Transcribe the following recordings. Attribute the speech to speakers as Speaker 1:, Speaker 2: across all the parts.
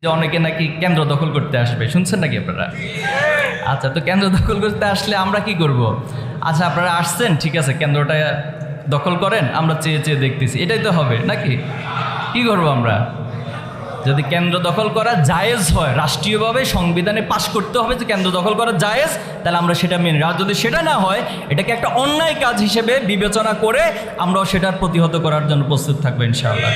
Speaker 1: যে অনেকে নাকি কেন্দ্র দখল করতে আসবে, শুনছেন নাকি আপনারা? আচ্ছা, তো কেন্দ্র দখল করতে আসলে আমরা কি করব? আচ্ছা, আপনারা আসছেন, ঠিক আছে, কেন্দ্রটা দখল করেন, আমরা চেয়ে চেয়ে দেখতেছি, এটাই তো হবে নাকি? কি করব আমরা? যদি কেন্দ্র দখল করা জায়েজ হয়, রাষ্ট্রীয়ভাবে সংবিধানে পাশ করতে হবে যে কেন্দ্র দখল করা জায়েজ, তাহলে আমরা সেটা মেনে নিই। আর যদি সেটা না হয়, এটাকে একটা অন্যায় কাজ হিসেবে বিবেচনা করে আমরাও সেটার প্রতিহত করার জন্য প্রস্তুত থাকবো ইনশাআল্লাহ।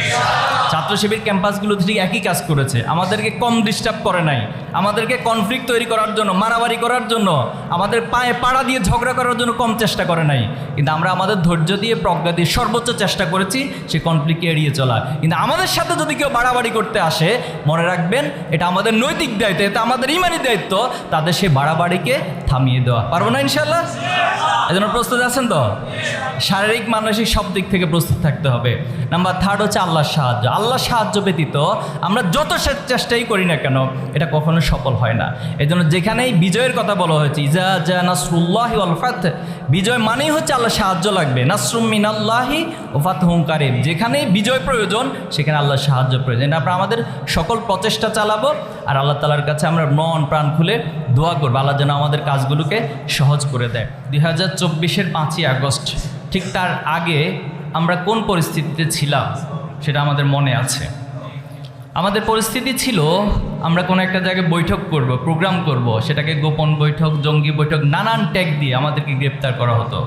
Speaker 1: ছাত্র শিবির ক্যাম্পাসগুলো ঠিক একই কাজ করেছে, আমাদেরকে কম ডিস্টার্ব করে নাই, আমাদেরকে কনফ্লিক্ট তৈরি করার জন্য, মারামারি করার জন্য, আমাদের পায়ে পাড়া দিয়ে ঝগড়া করার জন্য কম চেষ্টা করে নাই। কিন্তু আমরা আমাদের ধৈর্য দিয়ে, প্রজ্ঞা দিয়ে সর্বোচ্চ চেষ্টা করেছি সেই কনফ্লিক্টকে এড়িয়ে চলা। কিন্তু আমাদের সাথে যদি কেউ বাড়াবাড়ি করতে আসে, মনে রাখবেন এটা আমাদের নৈতিক দায়িত্ব, এটা আমাদের ইমানি দায়িত্ব, তাদের সেই বাড়াবাড়িকে থামিয়ে দেওয়া। পারবো না ইনশাল্লাহ? এজন্য প্রস্তুত আছেন তো? শারীরিক মানসিক সব দিক থেকে প্রস্তুত থাকতে হবে। নাম্বার 3 হচ্ছে আল্লাহর সাহায্য। আল্লাহর সাহায্য ব্যতীত আমরা যত চেষ্টাই করি না কেন, এটা কখনো সফল হয় না। এজন্য যেখানেই বিজয়ের কথা বলা হয়েছে, ইজা জা নাসরুল্লাহি ওয়াল ফাত, বিজয় মানেই হচ্ছে আল্লাহর সাহায্য লাগবে। নাসরুম মিনাল্লাহি ওয়া ফাতহুম কারীব, যেখানেই বিজয় প্রয়োজন সেখানে আল্লাহর সাহায্য প্রয়োজন। আমরা আমাদের সকল প্রচেষ্টা চালাবো আর আল্লাহ তাআলার কাছে আমরা মন প্রাণ খুলে দোয়া করবো, আল্লাহ যেন আমাদের কাজগুলোকে সহজ করে দেয়। 2024-এর 5ই আগস্ট, ঠিক তার আগে আমরা কোন পরিস্থিতিতে ছিলাম সেটা আমাদের মনে আছে। আমাদের পরিস্থিতি ছিল, আমরা কোনো একটা জায়গায় বৈঠক করব, প্রোগ্রাম করব, সেটাকে গোপন বৈঠক, জঙ্গি বৈঠক, নানান ট্যাগ দিয়ে আমাদেরকে গ্রেপ্তার করা হতো।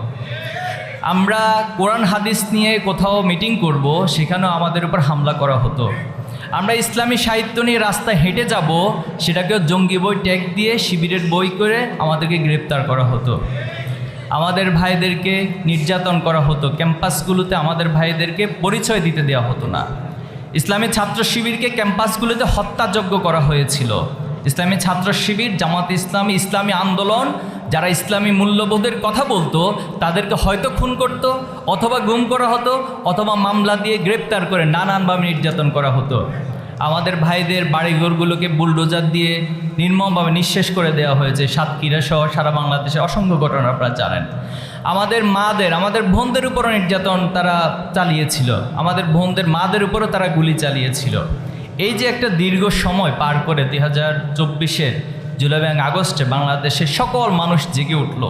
Speaker 1: আমরা কোরআন হাদিস নিয়ে কোথাও মিটিং করব, সেখানেও আমাদের উপর হামলা করা হতো। আমরা ইসলামী সাহিত্য নিয়ে রাস্তায় হেঁটে যাব, সেটাকেও জঙ্গি বই ট্যাগ দিয়ে, শিবিরের বই করে আমাদেরকে গ্রেপ্তার করা হতো। আমাদের ভাইদেরকে নির্যাতন করা হতো, ক্যাম্পাসগুলোতে আমাদের ভাইদেরকে পরিচয় দিতে দেওয়া হতো না। ইসলামী ছাত্র শিবিরকে ক্যাম্পাসগুলোতে হত্যাযজ্ঞ করা হয়েছিল। ইসলামী ছাত্র শিবির, জামাত ইসলামী, ইসলামী আন্দোলন, যারা ইসলামী মূল্যবোধের কথা বলতো তাদেরকে হয়তো খুন করত, অথবা গুম করা হতো, অথবা মামলা দিয়ে গ্রেপ্তার করে নানানভাবে নির্যাতন করা হতো। আমাদের ভাইদের বাড়িঘরগুলোকে বুলডোজার দিয়ে নির্মমভাবে নিঃশেষ করে দেওয়া হয়েছে। সাতক্ষীরা সহ সারা বাংলাদেশে অসংখ্য ঘটনা আপনারা জানেন। আমাদের মাদের, আমাদের বোনদের উপরও নির্যাতন তারা চালিয়েছিল, আমাদের বোনদের মাদের উপরও তারা গুলি চালিয়েছিল। এই যে একটা দীর্ঘ সময় পার করে 2024-এর জুলাই এবং আগস্টে বাংলাদেশের সকল মানুষ জেগে উঠল,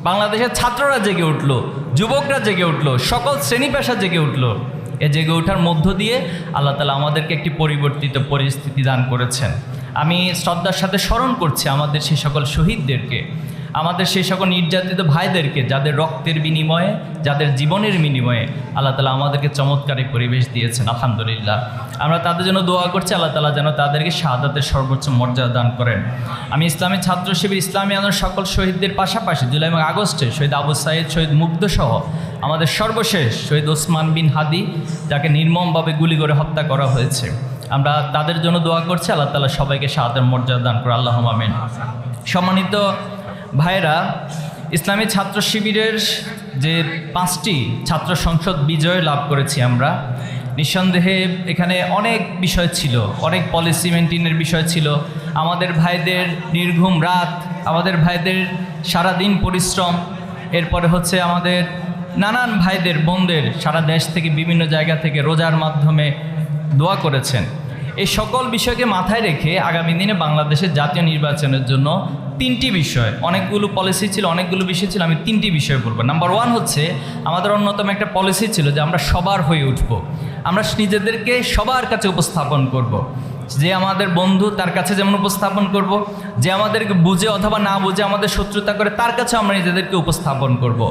Speaker 1: বাংলাদেশের ছাত্ররা জেগে উঠল, যুবকরা জেগে উঠল, সকল শ্রেণী পেশা জেগে উঠল। এ জেগে ওঠার মধ্য দিয়ে আল্লাহ তাআলা আমাদেরকে একটি পরিবর্তিত পরিস্থিতি দান করেছেন। আমি শ্রদ্ধার সাথে স্মরণ করছি আমাদের সেই সকল শহীদদেরকে, আমাদের সেই সকল নির্যাতিত ভাইদেরকে, যাদের রক্তের বিনিময়ে, যাদের জীবনের বিনিময়ে আল্লাহ তাআলা আমাদেরকে চমৎকার এই পরিবেশ দিয়েছেন। আলহামদুলিল্লাহ, আমরা তাদের জন্য দোয়া করছি, আল্লাহ তাআলা যেন তাদেরকে শাহাদাতের সর্বোচ্চ মর্যাদা দান করেন। আমি ইসলামী ছাত্র শিবির, ইসলামী আন্দোলন সকল শহীদদের পাশাপাশি জুলাই এবং আগস্টে শহীদ আবু সাঈদ, শহীদ মুগ্ধ সহ আমাদের সর্বশেষ শহীদ ওসমান বিন হাদি, যাকে নির্মমভাবে গুলি করে হত্যা করা হয়েছে, আমরা তাদের জন্য দোয়া করছি, আল্লাহ তাআলা সবাইকে শাহাদাতের মর্যাদা দান করে। আল্লাহুম্মা আমিন। সম্মানিত ভাইরা, ইসলামী ছাত্র শিবিরের যে 5টি ছাত্র সংসদ বিজয় লাভ করেছি আমরা, নিঃসন্দেহে এখানে অনেক বিষয় ছিল, অনেক পলিসি মেনটেনের বিষয় ছিল। আমাদের ভাইদের নির্ঘুম রাত, আমাদের ভাইদের সারাদিন পরিশ্রম, এরপরে হচ্ছে আমাদের নানান ভাইদের, বোনদের সারা দেশ থেকে বিভিন্ন জায়গা থেকে রোজার মাধ্যমে দোয়া করেছেন। এই সকল বিষয়কে মাথায় রেখে আগামী দিনে বাংলাদেশের জাতীয় নির্বাচনের জন্য 3টি বিষয়, অনেকগুলো পলিসি ছিল, অনেকগুলো বিষয় ছিল, আমি 3টি বিষয় বলবো। নাম্বার 1 হচ্ছে আমাদের অন্যতম একটা পলিসি ছিল যে আমরা সবার হয়ে উঠব, আমরা নিজেদেরকে সবার কাছে উপস্থাপন করব। যে আমাদের বন্ধু তার কাছে যেমন উপস্থাপন করব, যে আমাদেরকে বুঝে অথবা না বুঝে আমাদের শত্রুতা করে তার কাছে আমরা নিজেদেরকে উপস্থাপন করব।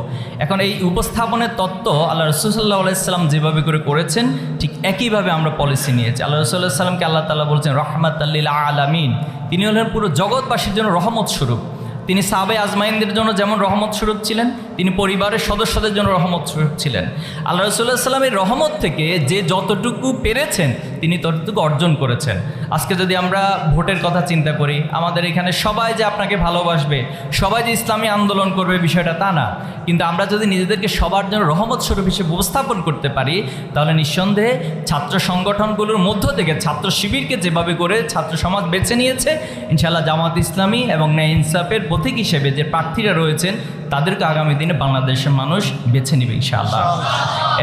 Speaker 1: এখন এই উপস্থাপনের তত্ত্ব আল্লাহ রাসূল সাল্লাল্লাহু আলাইহি সাল্লাম যেভাবে করে করেছেন, ঠিক একইভাবে আমরা পলিসি নিয়েছি। আল্লাহ রাসূল সাল্লাল্লাহু আলাইহি সাল্লামকে আল্লাহ তাআলা বলছেন রাহমাতাল লিল আলামিন, তিনি হলেন পুরো জগৎবাসীর জন্য রহমত স্বরূপ। তিনি সাহাবায়ে আজমাইনদের জন্য যেমন রহমত স্বরূপ ছিলেন, তিনি পরিবারের সদস্যদের জন্য রহমত স্বরূপ ছিলেন। আল্লাহ রাসূলুল্লাহ সাল্লাল্লাহু আলাইহি ওয়াসাল্লামের রহমত থেকে যে যতটুকু পেরেছেন তিনি ততটুকু অর্জন করেছেন। আজকে যদি আমরা ভোটের কথা চিন্তা করি, আমাদের এখানে সবাই যে আপনাকে ভালোবাসবে, সবাই যে ইসলামী আন্দোলন করবে বিষয়টা তা না, কিন্তু আমরা যদি নিজেদেরকে সবার জন্য রহমত স্বরূপ হিসেবে উপস্থাপন করতে পারি, তাহলে নিঃসন্দেহে ছাত্র সংগঠনগুলোর মধ্য থেকে ছাত্র শিবিরকে যেভাবে করে ছাত্র সমাজ বেছে নিয়েছে, ইনশাআল্লাহ জামাত ইসলামী এবং ন্যায় ইনসাফের পথিক হিসেবে যে প্রার্থীরা রয়েছেন তাদেরকে আগামী দিনে বাংলাদেশের মানুষ বেছে নেবে ইনশাআল্লাহ।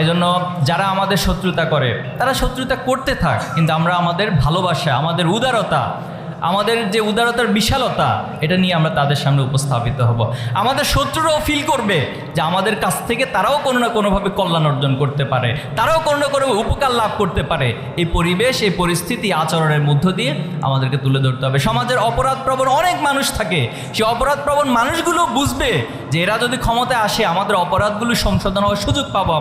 Speaker 1: এজন্য যারা আমাদের শত্রুতা করে তারা শত্রুতা করতে থাক, কিন্তু আমরা আমাদের ভালোবাসা, আমাদের উদারতা, আমাদের যে উদারতার বিশালতা, এটা নিয়ে আমরা তাদের সামনে উপস্থাপিত হব। আমাদের শত্রুরাও ফিল করবে যে আমাদের কাছ থেকে তারাও কোনো না কোনোভাবে কল্যাণ অর্জন করতে পারে, তারাও কোনো না কোনো উপকার লাভ করতে পারে। এই পরিবেশ, এই পরিস্থিতি, আচরণের মধ্য দিয়ে আমাদেরকে তুলে ধরতে হবে। সমাজের অপরাধপ্রবণ অনেক মানুষ থাকে, সেই অপরাধপ্রবণ মানুষগুলো বুঝবে যে এরা যদি ক্ষমতায় আসে আমাদের অপরাধগুলো সংশোধন হওয়ার সুযোগ পাবো।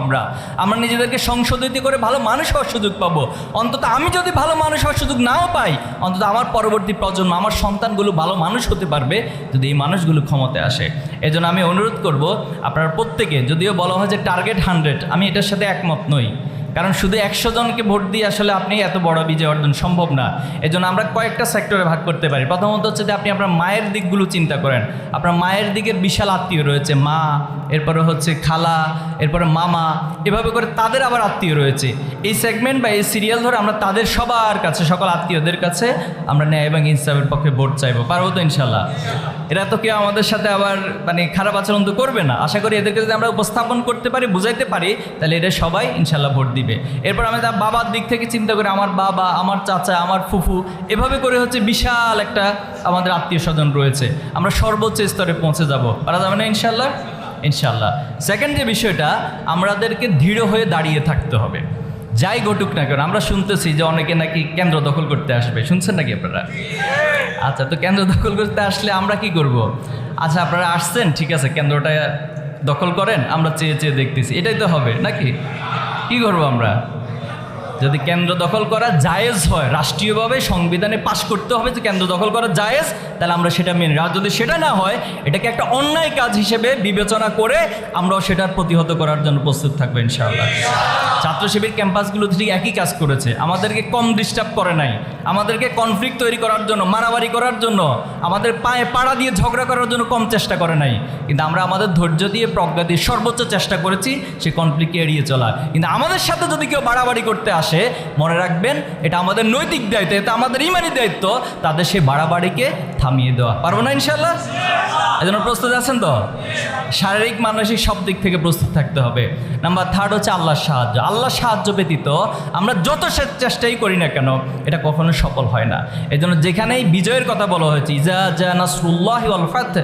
Speaker 1: আমরা নিজেদেরকে সংশোধিত করে ভালো মানুষ হওয়ার সুযোগ পাবো। অন্তত আমি যদি ভালো মানুষ হওয়ার সুযোগ নাও পাই, অন্তত আমার পরবর্তী প্রজন্ম, আমার সন্তানগুলো ভালো মানুষ হতে পারবে যদি এই মানুষগুলো ক্ষমতায় আসে। এজন্য আমি অনুরোধ করব আপনারা প্রত্যেকে, যদিও বলা হয় যে টার্গেট 100, আমি এটার সাথে একমত নই, কারণ শুধু 100 জনকে ভোট দিয়ে আসলে আপনি এত বড় বিজয় অর্জন সম্ভব না। এজন্য আমরা কয়েকটা সেক্টরে ভাগ করতে পারি। প্রথমত হচ্ছে যে আপনি আপনার মায়ের দিকগুলো চিন্তা করেন। আপনার মায়ের দিকের বিশাল আত্মীয় রয়েছে, মা, এরপরে হচ্ছে খালা, এরপরে মামা, এভাবে করে তাদের আবার আত্মীয় রয়েছে। এই সেগমেন্ট বা এই সিরিয়াল ধরে আমরা তাদের সবার কাছে, সকল আত্মীয়দের কাছে আমরা ন্যায় এবং ইনসাফের পক্ষে ভোট চাইবো। পারবো তো ইনশাল্লাহ? এরা তো কেউ আমাদের সাথে আবার খারাপ আচরণ তো করবে না। আশা করি এদেরকে যদি আমরা উপস্থাপন করতে পারি, বুঝাইতে পারি, তাহলে এরা সবাই ইনশাল্লাহ ভোট দিবে। এরপর আমি তার বাবার দিক থেকে চিন্তা করি, আমার বাবা, আমার চাচা, আমার ফুফু, এভাবে করে হচ্ছে বিশাল একটা আমাদের আত্মীয় স্বজন রয়েছে। আমরা সর্বোচ্চ স্তরে পৌঁছে যাব, পারা যাবে না ইনশাল্লাহ? ইনশাল্লাহ। সেকেন্ড যে বিষয়টা, আমাদেরকে দৃঢ় হয়ে দাঁড়িয়ে থাকতে হবে, যাই ঘটুক না কেন। আমরা শুনতেছি যে অনেকে নাকি কেন্দ্র দখল করতে আসবে, শুনছেন নাকি আপনারা? আচ্ছা, তো কেন্দ্র দখল করতে আসলে আমরা কি করব? আচ্ছা, আপনারা আসছেন, ঠিক আছে, কেন্দ্রটা দখল করেন, আমরা চেয়ে চেয়ে দেখতেছি, এটাই তো হবে নাকি? কি করবো আমরা? যদি কেন্দ্র দখল করা জায়েজ হয়, রাষ্ট্রীয়ভাবে সংবিধানে পাশ করতে হবে যে কেন্দ্র দখল করা জায়েজ, তাহলে আমরা সেটা মেনে। আর যদি সেটা না হয়, এটাকে একটা অন্যায় কাজ হিসেবে বিবেচনা করে আমরাও সেটার প্রতিহত করার জন্য প্রস্তুত থাকবো ইনশাআল্লাহ। ছাত্র শিবির ক্যাম্পাসগুলো ঠিক একই কাজ করেছে, আমাদেরকে কম ডিস্টার্ব করে নাই, আমাদেরকে কনফ্লিক্ট তৈরি করার জন্য, মারামারি করার জন্য, আমাদের পায়ে পাড়া দিয়ে ঝগড়া করার জন্য কম চেষ্টা করে নাই। কিন্তু আমরা আমাদের ধৈর্য দিয়ে, প্রজ্ঞা দিয়ে সর্বোচ্চ চেষ্টা করেছি সেই কনফ্লিক্টকে এড়িয়ে চলা। কিন্তু আমাদের সাথে যদি কেউ বাড়াবাড়ি করতে আসে, মনে রাখবেন এটা আমাদের নৈতিক দায়িত্ব, এটা আমাদের ইমানি দায়িত্ব, তাদের সেই বাড়াবাড়িকে থামিয়ে দেওয়া। পারবো না ইনশাল্লাহ? এজন্য প্রস্তুত আছেন তো? শারীরিক, মানসিক সব দিক থেকে প্রস্তুত থাকতে হবে। নাম্বার 3 হচ্ছে আল্লাহর সাহায্য। আল্লাহর সাহায্য ব্যতীত আমরা যত চেষ্টাই করি না কেন, এটা কখনো সফল হয় না। এজন্য যেখানেই বিজয়ের কথা বলা হয়েছে, ইজা জা নাসরুল্লাহি ওয়াল ফাত,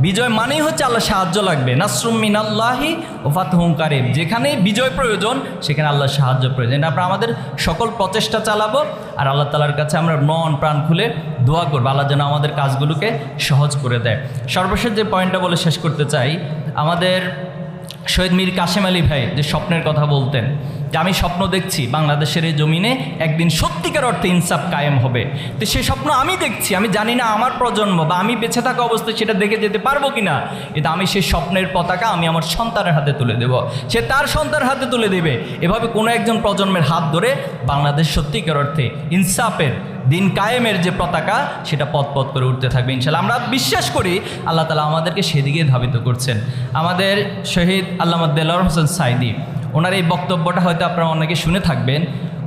Speaker 1: বিজয় মানেই হচ্ছে আল্লাহর সাহায্য লাগবে। নাসরুম মিনাল্লাহি ওয়া ফাতহুন কারীব, যেখানেই বিজয় প্রয়োজন সেখানে আল্লাহর সাহায্য প্রয়োজন। আমরা আমাদের সকল প্রচেষ্টা চালাবো, আর আল্লাহ তাআলার কাছে আমরা মন প্রাণ খুলে দোয়া করবো, আল্লাহ যেন আমাদের কাজগুলোকে সহজ করে দেয়। সর্বশেষ যে পয়েন্টটা বলে শেষ করতে চাই, আমাদের শহীদ মীর কাসেম আলী ভাই যে স্বপ্নের কথা বলতেন, যে আমি স্বপ্ন দেখছি বাংলাদেশের এই জমিনে একদিন সত্যিকার অর্থে ইনসাফ কায়েম হবে। তো সেই স্বপ্ন আমি দেখছি, আমি জানি না আমার প্রজন্ম বা আমি বেঁচে থাকা অবস্থায় সেটা দেখে যেতে পারবো কিনা, কিন্তু আমি সেই স্বপ্নের পতাকা আমি আমার সন্তানের হাতে তুলে দেব, সে তার সন্তানের হাতে তুলে দেবে। এভাবে কোনো একজন প্রজন্মের হাত ধরে বাংলাদেশ সত্যিকার অর্থে ইনসাফের, দিন কায়েমের যে পতাকা, সেটা পথ পথ করে উঠতে থাকবে ইনশাআল্লাহ। আমরা বিশ্বাস করি আল্লাহ তাআলা আমাদেরকে সেদিকে ধাবিত করছেন। আমাদের শহীদ আল্লামা দেলোয়ার হোসেন সাঈদী, ওনার এই বক্তব্যটা হয়তো আপনারা অনেকে শুনে থাকবেন।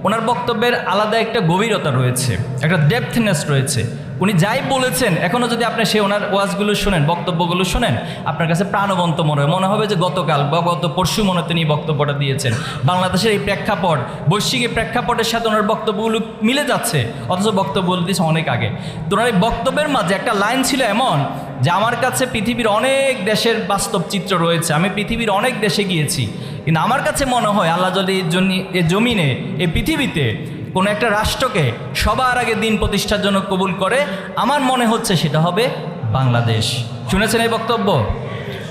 Speaker 1: ওনার বক্তব্যের আলাদা একটা গভীরতা রয়েছে, একটা ডেপথনেস রয়েছে। উনি যাই বলেছেন, এখনও যদি আপনি সে ওনার ওয়াজগুলো শোনেন, বক্তব্যগুলো শোনেন, আপনার কাছে প্রাণবন্ত মনে হবে যে গতকাল বা গত পরশু মনে তিনি বক্তব্যটা দিয়েছেন। বাংলাদেশের এই প্রেক্ষাপট, বৈশ্বিক এই প্রেক্ষাপটের সাথে ওনার বক্তব্যগুলো মিলে যাচ্ছে, অথচ বক্তব্যগুলো দিয়েছে অনেক আগে। তো ওনার এই বক্তব্যের মাঝে একটা লাইন ছিল এমন, যে আমার কাছে পৃথিবীর অনেক দেশের বাস্তব চিত্র রয়েছে, আমি পৃথিবীর অনেক দেশে গিয়েছি, কিন্তু আমার কাছে মনে হয় আল্লাহ যদি এই জমিনে, এই পৃথিবীতে কোনো একটা রাষ্ট্রকে সবার আগে দিন প্রতিষ্ঠার জন্য কবুল করে, আমার মনে হচ্ছে সেটা হবে বাংলাদেশ। শুনেছেন এই বক্তব্য?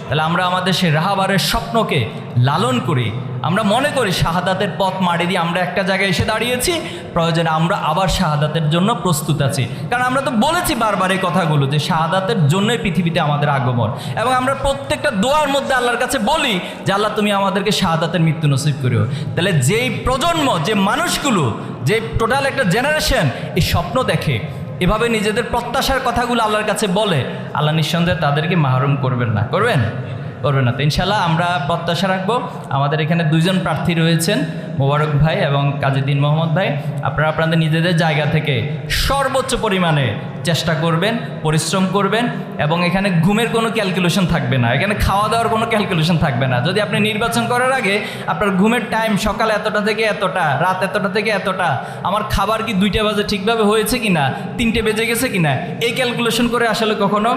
Speaker 1: তাহলে আমরা আমাদের সেই রাহাবারের স্বপ্নকে লালন করি। আমরা মনে করি শাহাদাতের পথ মাড়ি দিয়ে আমরা একটা জায়গায় এসে দাঁড়িয়েছি, প্রয়োজনে আমরা আবার শাহাদাতের জন্য প্রস্তুত আছি। কারণ আমরা তো বলেছি বারবার এই কথাগুলো যে শাহাদাতের জন্যই পৃথিবীতে আমাদের আগমন, এবং আমরা প্রত্যেকটা দোয়ার মধ্যে আল্লাহর কাছে বলি যে আল্লাহ তুমি আমাদেরকে শাহাদাতের মৃত্যু নসিব করিও। তাহলে যেই প্রজন্ম, যে মানুষগুলো, যে টোটাল একটা জেনারেশন এই স্বপ্ন দেখে, এভাবে নিজেদের প্রত্যাশার কথাগুলো আল্লাহর কাছে বলে, আল্লাহ নিঃসন্দেহে তাদেরকে মাহরুম করবেন না, করবেন না। তো ইনশাল্লাহ আমরা প্রত্যাশা রাখবো। আমাদের এখানে 2 জন প্রার্থী রয়েছেন, মোবারক ভাই এবং কাজীদ্দিন মোহাম্মদ ভাই। আপনারা আপনাদের নিজেদের জায়গা থেকে সর্বোচ্চ পরিমাণে চেষ্টা করবেন, পরিশ্রম করবেন, এবং এখানে ঘুমের কোনো ক্যালকুলেশন থাকবে না, এখানে খাওয়া দাওয়ার কোনো ক্যালকুলেশন থাকবে না। যদি আপনি নির্বাচন করার আগে আপনার ঘুমের টাইম সকাল এতটা থেকে এতটা, রাত এতটা থেকে এতটা, আমার খাবার কি 2টা বাজে ঠিকভাবে হয়েছে কিনা, 3টে বেজে গেছে কিনা, এই ক্যালকুলেশন করে আসলে কখনো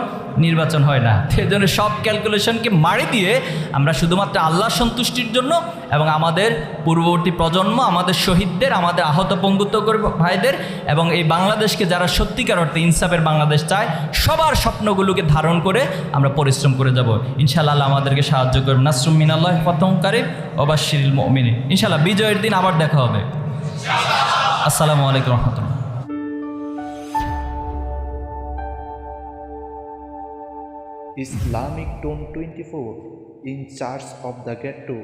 Speaker 1: নির্বাচন হয় না। সেই জন্য সব ক্যালকুলেশনকে মারি দিয়ে আমরা শুধুমাত্র আল্লাহর সন্তুষ্টির জন্য এবং আমাদের পূর্ববর্তী প্রজন্ম, আমাদের শহীদদের, আমাদের আহত পঙ্গুত্ব ভাইদের এবং এই বাংলাদেশকে যারা সত্যিকার অর্থে ইনসাফের বাংলাদেশ চায়, সবার স্বপ্নগুলোকে ধারণ করে আমরা পরিশ্রম করে যাব। ইনশাআল্লাহ আল্লাহ আমাদেরকে সাহায্য করবেন। নাসরুম মিনাল্লাহ ফাতহুন কারীব ওয়া বাশশিরিল মুমিনিন। ইনশাআল্লাহ বিজয়ের দিন আবার দেখা হবে। আসসালামু আলাইকুম ওয়া রাহমাতুল্লাহ।
Speaker 2: Islamic Tone 24 in charge of the ghetto.